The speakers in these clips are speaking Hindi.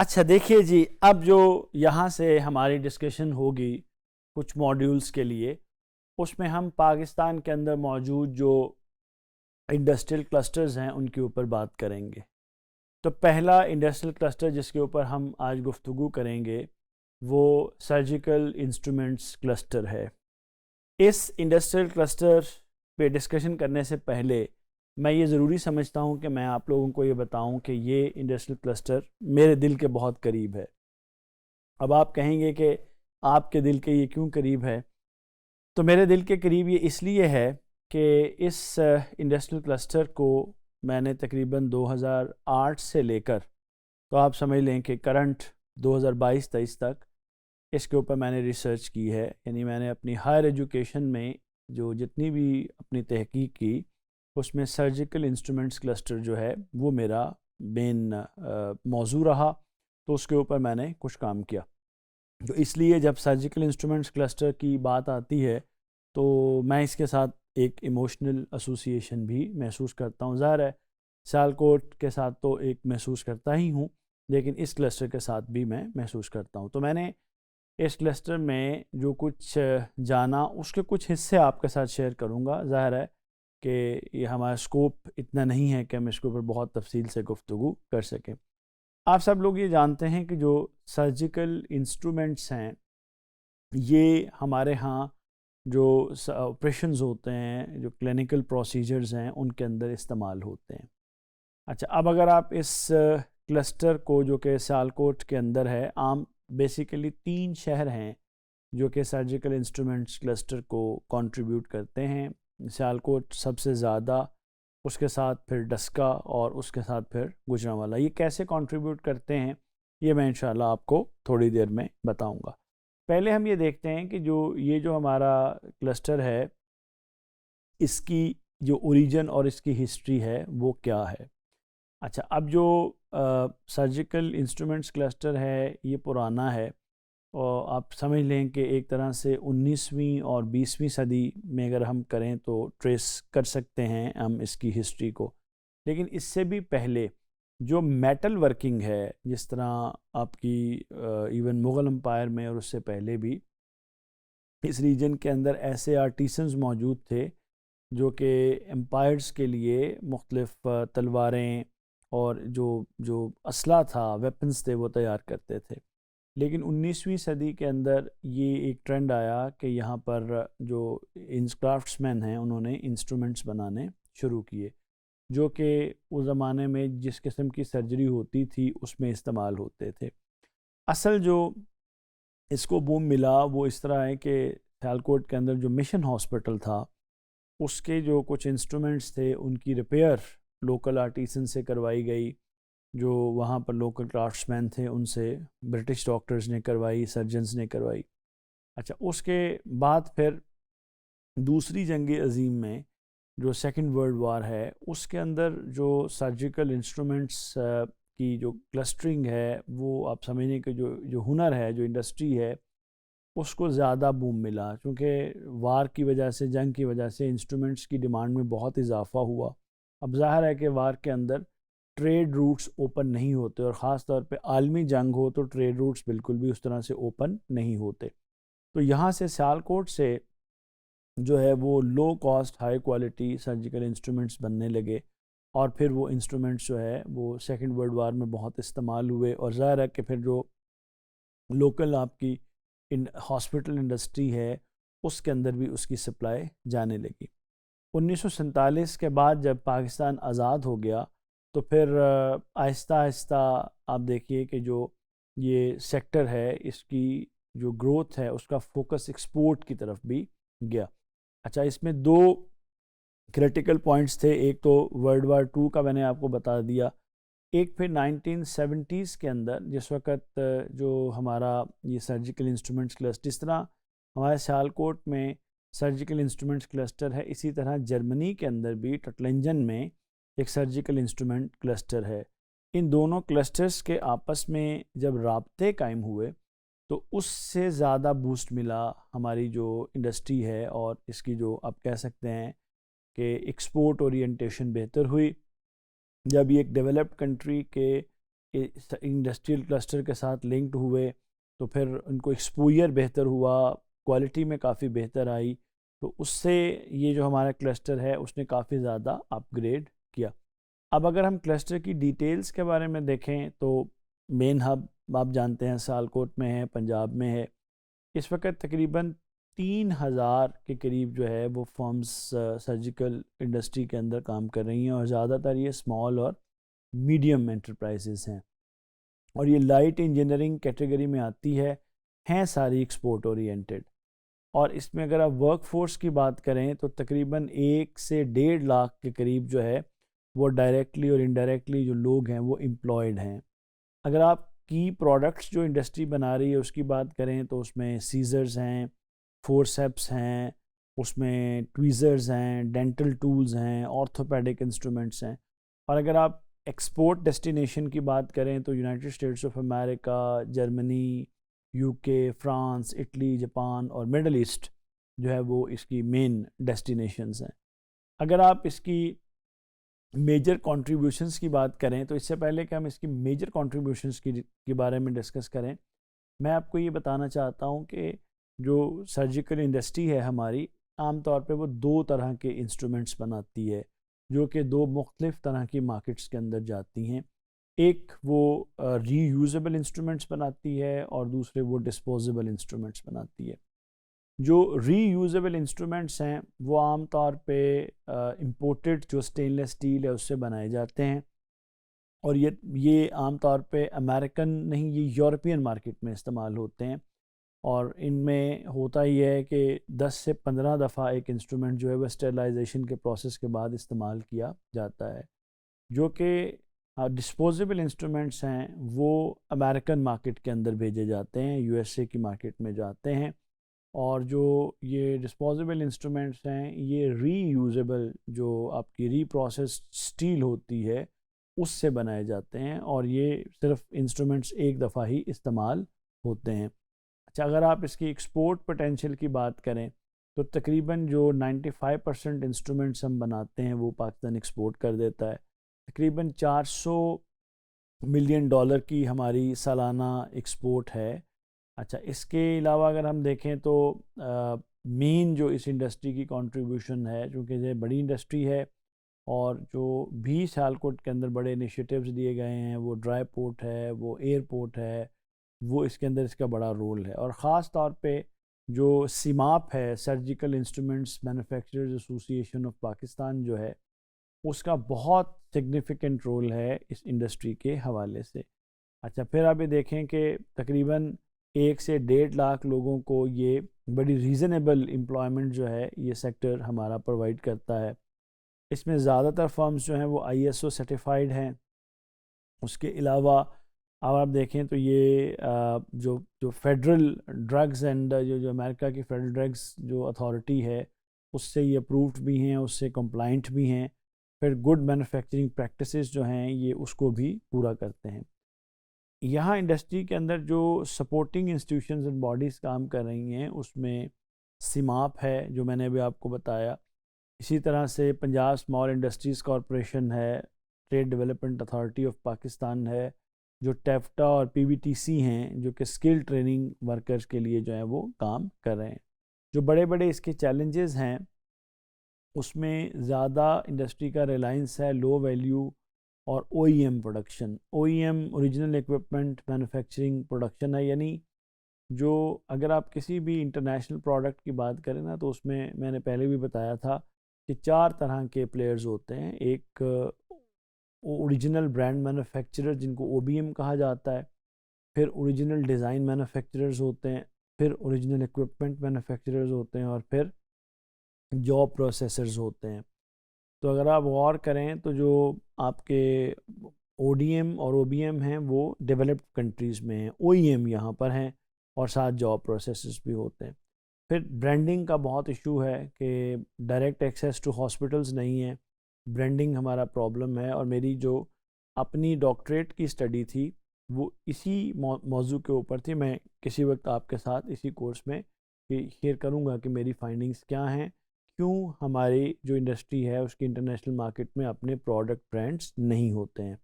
अच्छा देखिए जी, अब जो यहाँ से हमारी डिस्कशन होगी कुछ मॉड्यूल्स के लिए, उसमें हम पाकिस्तान के अंदर मौजूद जो इंडस्ट्रियल क्लस्टर्स हैं उनके ऊपर बात करेंगे। तो पहला इंडस्ट्रियल क्लस्टर जिसके ऊपर हम आज गुफ्तगू करेंगे वो सर्जिकल इंस्ट्रूमेंट्स क्लस्टर है। इस इंडस्ट्रियल क्लस्टर पे डिस्कशन करने से पहले मैं ये ज़रूरी समझता हूँ कि मैं आप लोगों को ये बताऊँ कि ये इंडस्ट्रियल क्लस्टर मेरे दिल के बहुत करीब है। अब आप कहेंगे कि आपके दिल के ये क्यों करीब है? तो मेरे दिल के करीब ये इसलिए है कि इस इंडस्ट्रियल क्लस्टर को मैंने तकरीबन 2008 से लेकर, तो आप समझ लें कि करंट 2022-23 तक इसके ऊपर मैंने रिसर्च की है। यानी मैंने अपनी हायर एजुकेशन में जो जितनी भी अपनी तहकीक की, उसमें सर्जिकल इंस्ट्रूमेंट्स क्लस्टर जो है वो मेरा मेन मौजू रहा। तो उसके ऊपर मैंने कुछ काम किया। तो इसलिए जब सर्जिकल इंस्ट्रूमेंट्स क्लस्टर की बात आती है तो मैं इसके साथ एक इमोशनल एसोसिएशन भी महसूस करता हूँ। ज़ाहिर है सियालकोट के साथ तो एक महसूस करता ही हूँ, लेकिन इस क्लस्टर के साथ भी मैं महसूस करता हूँ। तो मैंने इस क्लस्टर में जो कुछ जाना उसके कुछ हिस्से आपके साथ शेयर करूँगा। ज़ाहिर है कि ये हमारा स्कोप इतना नहीं है कि हम इसके ऊपर बहुत तफसील से गुफ्तगू कर सकें। आप सब लोग ये जानते हैं कि जो सर्जिकल इंस्ट्रूमेंट्स हैं ये हमारे यहाँ जो ऑपरेशंस होते हैं, जो क्लिनिकल प्रोसीजर्स हैं, उनके अंदर इस्तेमाल होते हैं। अच्छा, अब अगर आप इस क्लस्टर को जो कि सियालकोट के अंदर है, आम बेसिकली 3 शहर हैं जो कि सर्जिकल इंस्ट्रूमेंट्स क्लस्टर को कंट्रीब्यूट करते हैं। सियालकोट सबसे ज़्यादा, उसके साथ फिर डस्का और उसके साथ फिर गुजरांवाला। ये कैसे कंट्रीब्यूट करते हैं ये मैं इंशाल्लाह आपको थोड़ी देर में बताऊंगा। पहले हम ये देखते हैं कि ये जो हमारा क्लस्टर है इसकी जो ओरिजिन और इसकी हिस्ट्री है वो क्या है। अच्छा, अब जो सर्जिकल इंस्ट्रूमेंट्स क्लस्टर है ये पुराना है और आप समझ लें कि एक तरह से 19वीं और 20वीं सदी में अगर हम करें तो ट्रेस कर सकते हैं हम इसकी हिस्ट्री को। लेकिन इससे भी पहले जो मेटल वर्किंग है, जिस तरह आपकी इवन मुग़ल एम्पायर में और उससे पहले भी इस रीजन के अंदर ऐसे आर्टिसंस मौजूद थे जो कि एम्पायर्स के लिए मुख्तलिफ़ तलवारें और जो जो असला था, वेपन्स थे, वो तैयार करते थे। लेकिन 19वीं सदी के अंदर ये एक ट्रेंड आया कि यहाँ पर जो क्राफ्ट्समैन हैं उन्होंने इंस्ट्रूमेंट्स बनाने शुरू किए जो कि उस ज़माने में जिस किस्म की सर्जरी होती थी उसमें इस्तेमाल होते थे। असल जो इसको बूम मिला वो इस तरह है कि सियालकोट के अंदर जो मिशन हॉस्पिटल था उसके जो कुछ इंस्ट्रूमेंट्स थे उनकी रिपेयर लोकल आर्टिसन से करवाई गई, जो वहाँ पर लोकल क्राफ्ट्समैन थे उनसे, ब्रिटिश डॉक्टर्स ने करवाई, सर्जन्स ने करवाई। अच्छा, उसके बाद फिर दूसरी जंग अज़ीम में जो सेकंड वर्ल्ड वार है उसके अंदर जो सर्जिकल इंस्ट्रूमेंट्स की जो क्लस्टरिंग है, वो आप समझने के जो जो हुनर है, जो इंडस्ट्री है, उसको ज़्यादा बूम मिला। क्योंकि वार की वजह से, जंग की वजह से इंस्ट्रूमेंट्स की डिमांड में बहुत इजाफा हुआ। अब ज़ाहिर है कि वार के अंदर ट्रेड रूट्स ओपन नहीं होते और ख़ास तौर पे आलमी जंग हो तो ट्रेड रूट्स बिल्कुल भी उस तरह से ओपन नहीं होते। तो यहाँ से सियालकोट से जो है वो low cost high quality surgical instruments बनने लगे और फिर वो इंस्ट्रूमेंट्स जो है वो सेकेंड वर्ल्ड वार में बहुत इस्तेमाल हुए और ज़ाहिर है कि फिर जो लोकल आपकी इन हॉस्पिटल इंडस्ट्री है उसके अंदर भी उसकी सप्लाई जाने लगी। 1947 के बाद जब पाकिस्तान आज़ाद हो गया तो फिर आहिस्ता आहिस्ता आप देखिए कि जो ये सेक्टर है इसकी जो ग्रोथ है उसका फोकस एक्सपोर्ट की तरफ भी गया। अच्छा, इसमें दो क्रिटिकल पॉइंट्स थे। एक तो वर्ल्ड वार टू का मैंने आपको बता दिया, एक फिर 1970s के अंदर जिस वक्त जो हमारा ये सर्जिकल इंस्ट्रूमेंट्स क्लस्टर, जिस तरह हमारे सियालकोट में सर्जिकल इंस्ट्रूमेंट्स क्लस्टर है, इसी तरह जर्मनी के अंदर भी टटलेंजन में एक सर्जिकल इंस्ट्रूमेंट क्लस्टर है। इन दोनों क्लस्टर्स के आपस में जब राब्ते कायम हुए तो उससे ज़्यादा बूस्ट मिला हमारी जो इंडस्ट्री है और इसकी जो आप कह सकते हैं कि एक्सपोर्ट ओरिएंटेशन बेहतर हुई। जब ये एक डेवलप्ड कंट्री के इंडस्ट्रियल क्लस्टर के साथ लिंक्ड हुए तो फिर उनको एक्सपोजर बेहतर हुआ, क्वालिटी में काफ़ी बेहतर आई, तो उससे ये जो हमारा क्लस्टर है उसने काफ़ी ज़्यादा अपग्रेड किया। अब अगर हम क्लस्टर की डिटेल्स के बारे में देखें तो मेन हब आप जानते हैं सियालकोट में है, पंजाब में है। इस वक्त तकरीबन 3000 के करीब जो है वो फर्म्स सर्जिकल इंडस्ट्री के अंदर काम कर रही हैं और ज़्यादातर ये स्मॉल और मीडियम एंटरप्राइजेज़ हैं और ये लाइट इंजीनियरिंग कैटेगरी में आती हैं सारी एक्सपोर्ट ओरिएंटेड। और इसमें अगर आप वर्क फोर्स की बात करें तो तकरीबन 1 से 1.5 लाख के करीब जो है वो डायरेक्टली और इनडायरेक्टली जो लोग हैं वो एम्प्लॉयड हैं। अगर आप की प्रोडक्ट्स जो इंडस्ट्री बना रही है उसकी बात करें तो उसमें सीजर्स हैं, फोरसेप्स हैं, उसमें ट्वीज़र्स हैं, डेंटल टूल्स हैं, ऑर्थोपेडिक इंस्ट्रूमेंट्स हैं। और अगर आप एक्सपोर्ट डेस्टिनेशन की बात करें तो United states of America, Germany, UK, France, Italy, Japan और मिडल ईस्ट जो है वो इसकी मेन डेस्टिनेशंस हैं। अगर आप इसकी मेजर कंट्रीब्यूशंस की बात करें तो इससे पहले कि हम इसकी मेजर कंट्रीब्यूशंस के बारे में डिस्कस करें, मैं आपको ये बताना चाहता हूँ कि जो सर्जिकल इंडस्ट्री है हमारी, आम तौर पे वो 2 तरह के इंस्ट्रूमेंट्स बनाती है जो कि 2 मुख्तलिफ तरह की मार्केट्स के अंदर जाती हैं। एक वो रीयूजेबल इंस्ट्रूमेंट्स बनाती है और दूसरे वो डिस्पोजेबल इंस्ट्रूमेंट्स बनाती है। जो रीयूजेबल इंस्ट्रूमेंट्स हैं वो आम तौर पे इंपोर्टेड जो स्टेनलेस स्टील है उससे बनाए जाते हैं और ये आम तौर पे अमेरिकन नहीं, ये यूरोपियन मार्केट में इस्तेमाल होते हैं। और इनमें होता ही है कि 10 से 15 दफ़ा एक इंस्ट्रूमेंट जो है वह स्टेरलाइजेशन के प्रोसेस के बाद इस्तेमाल किया जाता है। जो कि डिस्पोजेबल इंस्ट्रूमेंट्स हैं वो अमेरिकन मार्केट के अंदर भेजे जाते हैं, यूएसए की मार्केट में जाते हैं। और जो ये डिस्पोजेबल इंस्ट्रूमेंट्स हैं ये रीयूजेबल जो आपकी रीप्रोसेस्ड स्टील होती है उससे बनाए जाते हैं और ये सिर्फ इंस्ट्रूमेंट्स एक दफ़ा ही इस्तेमाल होते हैं। अच्छा, अगर आप इसकी एक्सपोर्ट पोटेंशियल की बात करें तो तकरीबन जो 95% इंस्ट्रूमेंट्स हम बनाते हैं वो पाकिस्तान एक्सपोर्ट कर देता है। तकरीबन $400 मिलियन की हमारी सालाना एक्सपोर्ट है। अच्छा, इसके अलावा अगर हम देखें तो मेन जो इस इंडस्ट्री की कंट्रीब्यूशन है, चूँकि ये बड़ी इंडस्ट्री है और जो भी सियालकोट के अंदर बड़े इनिशिएटिव्स दिए गए हैं, वो ड्राई पोर्ट है, वो एयरपोर्ट है, वो इसके अंदर इसका बड़ा रोल है। और ख़ास तौर पे जो सीमाप है, surgical instruments manufacturers association of Pakistan जो है, उसका बहुत सिग्निफिकेंट रोल है इस इंडस्ट्री के हवाले से। अच्छा, फिर आप ये देखें कि तकरीबन 1 से 1.5 लाख लोगों को ये बड़ी रीज़नेबल एम्प्लॉयमेंट जो है ये सेक्टर हमारा प्रोवाइड करता है। इसमें ज़्यादातर फर्म्स जो हैं वो ISO सर्टिफाइड हैं। उसके अलावा अब आप देखें तो ये जो जो फेडरल ड्रग्स एंड जो अमेरिका की फेडरल ड्रग्स जो अथॉरिटी है उससे ये अप्रूव्ड भी हैं, उससे कंप्लाइंट भी हैं। फिर गुड मैन्युफैक्चरिंग प्रैक्टिसेस जो हैं ये उसको भी पूरा करते हैं। यहाँ इंडस्ट्री के अंदर जो सपोर्टिंग इंस्टीट्यूशंस एंड बॉडीज़ काम कर रही हैं उसमें सीमाप है जो मैंने अभी आपको बताया। इसी तरह से पंजाब स्मॉल इंडस्ट्रीज़ कॉरपोरेशन है, trade development authority of Pakistan है, जो टेफ्टा और PBTC हैं जो कि स्किल ट्रेनिंग वर्कर्स के लिए जो है वो काम कर रहे हैं। जो बड़े बड़े इसके चैलेंजेस हैं उसमें ज़्यादा इंडस्ट्री का रिलायंस है लो वैल्यू और OEM production. OEM original equipment manufacturing production है, यानी जो अगर आप किसी भी इंटरनेशनल प्रोडक्ट की बात करें ना तो उसमें मैंने पहले भी बताया था कि 4 तरह के प्लेयर्स होते हैं। एक ओरिजिनल ब्रांड मैन्युफैक्चरर जिनको OBM कहा जाता है, फिर ओरिजिनल डिज़ाइन मैन्युफैक्चरर्स होते हैं, फिर ओरिजिनल इक्विपमेंट मैन्युफैक्चरर्स होते हैं और फिर जॉब प्रोसेसर्स होते हैं। तो अगर आप गौर करें तो जो आपके ODM और OBM हैं वो डेवलप्ड कंट्रीज़ में हैं, OEM यहाँ पर हैं और साथ जॉब प्रोसेसर्स भी होते हैं। फिर ब्रांडिंग का बहुत इशू है कि डायरेक्ट एक्सेस टू हॉस्पिटल्स नहीं है, ब्रांडिंग हमारा प्रॉब्लम है। और मेरी जो अपनी डॉक्टरेट की स्टडी थी वो इसी मौजू के ऊपर थी। मैं किसी वक्त आपके साथ इसी कोर्स में शेयर करूँगा कि मेरी फाइंडिंग्स क्या हैं, क्यों हमारी जो इंडस्ट्री है उसकी इंटरनेशनल मार्केट में अपने प्रोडक्ट ब्रांड्स नहीं होते हैं।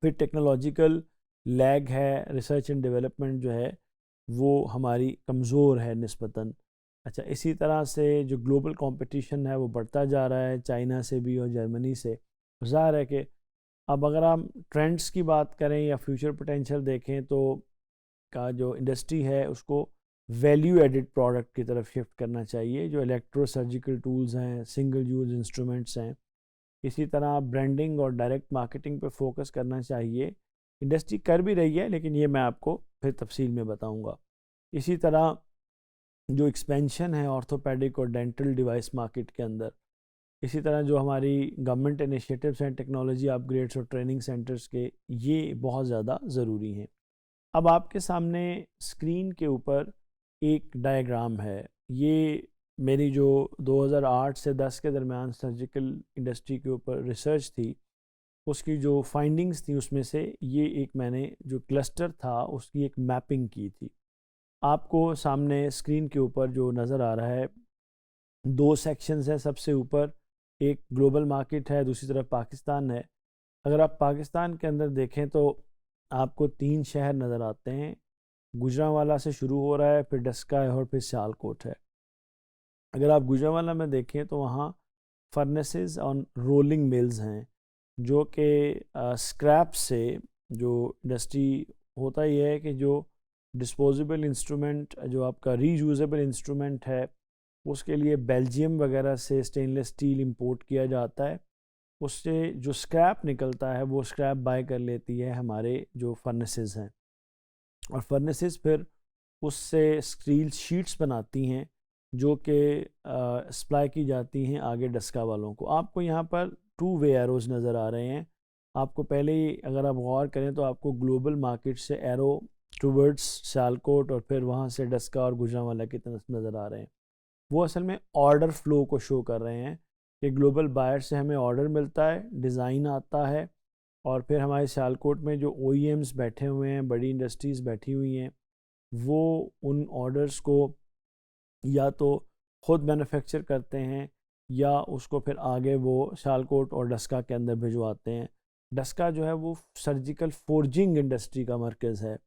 फिर टेक्नोलॉजिकल लैग है, रिसर्च एंड डेवलपमेंट जो है वो हमारी कमज़ोर है निस्बतन। अच्छा, इसी तरह से जो ग्लोबल कंपटीशन है वो बढ़ता जा रहा है, चाइना से भी और जर्मनी से। ज़ाहिर है कि अब अगर हम ट्रेंड्स की बात करें या फ्यूचर पोटेंशियल देखें तो का जो इंडस्ट्री है उसको वैल्यू एडिड प्रोडक्ट की तरफ शिफ्ट करना चाहिए, जो इलेक्ट्रो सर्जिकल टूल्स हैं, सिंगल यूज़ इंस्ट्रूमेंट्स हैं। इसी तरह ब्रांडिंग और डायरेक्ट मार्केटिंग पे फोकस करना चाहिए। इंडस्ट्री कर भी रही है, लेकिन ये मैं आपको फिर तफसील में बताऊंगा। इसी तरह जो एक्सपेंशन है ऑर्थोपेडिक और डेंटल डिवाइस मार्केट के अंदर, इसी तरह जो हमारी गवर्नमेंट इनिशिएटिव्स हैं टेक्नोलॉजी अपग्रेड्स और ट्रेनिंग सेंटर्स के, ये बहुत ज़्यादा ज़रूरी हैं। अब आपके सामने स्क्रीन के ऊपर एक डायग्राम है। ये मेरी जो 2008 से 10 के दरमियान सर्जिकल इंडस्ट्री के ऊपर रिसर्च थी, उसकी जो फाइंडिंग्स थी उसमें से ये एक मैंने जो क्लस्टर था उसकी एक मैपिंग की थी। आपको सामने स्क्रीन के ऊपर जो नज़र आ रहा है, दो सेक्शंस हैं। सबसे ऊपर एक ग्लोबल मार्केट है, दूसरी तरफ पाकिस्तान है। अगर आप पाकिस्तान के अंदर देखें तो आपको 3 शहर नज़र आते हैं। गुजरांवाला से शुरू हो रहा है, फिर डस्का है और फिर सियालकोट है। अगर आप गुजरांवाला में देखें तो वहाँ फर्नेसेस और रोलिंग मिल्स हैं, जो कि स्क्रैप से जो इंडस्ट्री होता ही है कि जो डिस्पोजेबल इंस्ट्रूमेंट, जो आपका रीयूजेबल इंस्ट्रूमेंट है, उसके लिए बेल्जियम वगैरह से स्टेनलेस स्टील इंपोर्ट किया जाता है। उससे जो स्क्रैप निकलता है वो स्क्रैप बाय कर लेती है हमारे जो फर्नेसेस हैं, और फर्नेसेस फिर उससे स्टील शीट्स बनाती हैं जो कि सप्लाई की जाती हैं आगे डस्का वालों को। आपको यहाँ पर 2 वे एरोज़ नज़र आ रहे हैं। आपको पहले ही अगर आप गौर करें तो आपको ग्लोबल मार्केट से एरो टूवर्ड्स सियालकोट और फिर वहाँ से डस्का और गुजरांवाला की तरफ नज़र आ रहे हैं। वो असल में ऑर्डर फ्लो को शो कर रहे हैं कि ग्लोबल बायर से हमें ऑर्डर मिलता है, डिज़ाइन आता है, और फिर हमारे सियालकोट में जो OEMs बैठे हुए हैं, बड़ी इंडस्ट्रीज़ बैठी हुई हैं, वो उन ऑर्डर्स को या तो ख़ुद मैन्युफैक्चर करते हैं या उसको फिर आगे वो सियालकोट और डस्का के अंदर भिजवाते हैं। डस्का जो है वो सर्जिकल फोर्जिंग इंडस्ट्री का मरकज़ है,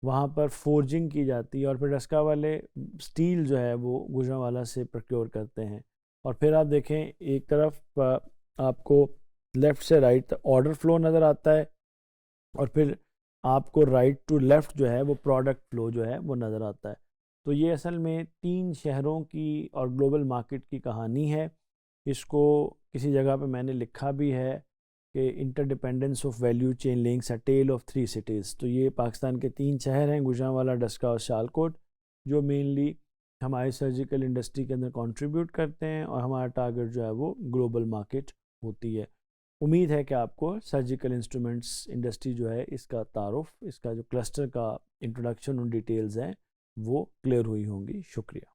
वहाँ पर फोर्जिंग की जाती है, और फिर डस्का वाले स्टील जो है वो गुजरांवाला से प्रोक्योर करते हैं। और फिर आप देखें एक तरफ आपको लेफ़्ट से राइट ऑर्डर फ्लो नज़र आता है, और फिर आपको राइट टू लेफ़्ट जो है वो प्रोडक्ट फ्लो जो है वो नज़र आता है। तो ये असल में 3 शहरों की और ग्लोबल मार्केट की कहानी है। इसको किसी जगह पे मैंने लिखा भी है कि interdependence of value chain links, a tale of 3 cities. तो ये पाकिस्तान के 3 शहर हैं, गुजरांवाला, डस्का और सियालकोट, जो मेनली हमारी सर्जिकल इंडस्ट्री के अंदर कंट्रीब्यूट करते हैं, और हमारा टारगेट जो है वो ग्लोबल मार्केट होती है। उम्मीद है कि आपको सर्जिकल इंस्ट्रूमेंट्स इंडस्ट्री जो है इसका तारुफ, इसका जो क्लस्टर का इंट्रोडक्शन और डिटेल्स हैं वो क्लियर हुई होंगी। शुक्रिया।